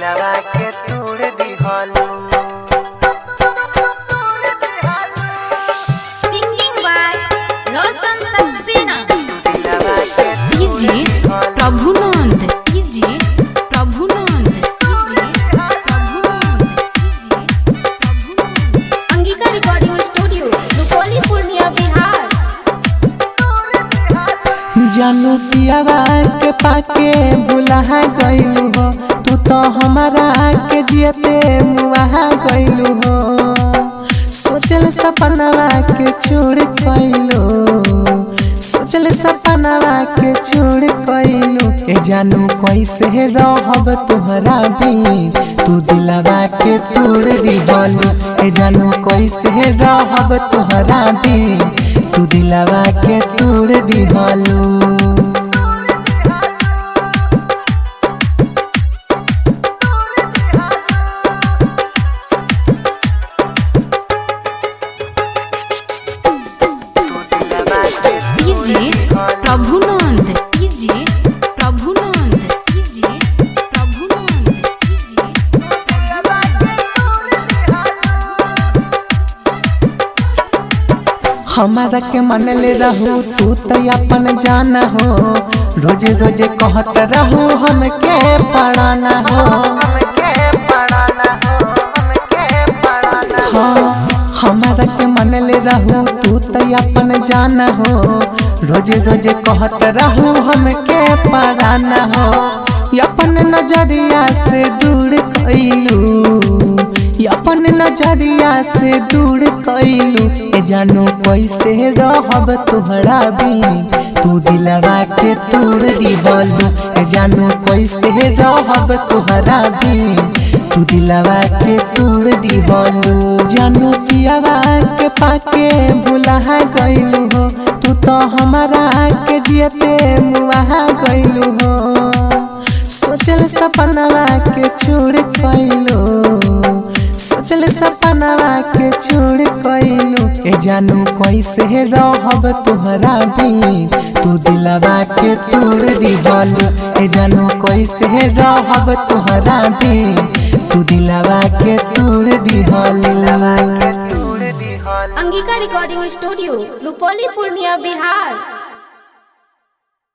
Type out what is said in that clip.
दिलवा के तोड़ दिहलू। सिंगिंग बाय रोशन सक्सेना। दिलवा के DJ Prabhunand, DJ Prabhunand, DJ Prabhunand, DJ Prabhunand. Angika recording studio Rupauli Purnia Bihar. जानू पियावा के पाके भुला गइलू हो, तू तो हमारा के जियते मुआ गइलू हो। सोचल सपनवा के छोड़ गइलू, सोचल सपनवा के छोड़ गइलू। ए जानू कैसे रहब तोहरा बिन, तू दिलवा के तोड़ दिहलू। ए जानू कैसे रहब तोहरा बिन, तू दिलवा के तोड़ दिहलू। DJ Prabhunand, DJ Prabhunand, DJ Prabhunand, DJ हमारा के मन ले रहू तू तो अपन जाना हो, रोज रोज कहत रहू हमके पढ़ाना हो। हाँ, हमारा के मन ले रहू तू तो अपन जाना हो, रोज रोज कहत रहू हमके पढ़ाना हो। अपन नजरिया से दूर कइलू, अपन नजरिया से दूर कइलू। ए जानू कैसे रहब तोहरा बिन, तू दिलवा के तोड़ दिहलू। ए जानू कैसे रहब तोहरा बिन, तू दिलवा के तोड़ दिहलू। जानू पियावा के पाके भुला गइलू हो, तू तो हमारा के जियते मुआ गइलू हो। सोचल सपनवा के छोड़ गइलू, सोचल सपनवा के छोड़ गइलू। ए जानू कैसे रहब तोहरा बिन, तू दिलवा के तोड़ दिहलू। ए जानू कैसे रहब तोहरा बिन, तू दिलवा के तोड़ दिहलू। Angika recording studio Rupauli Purnia Bihar.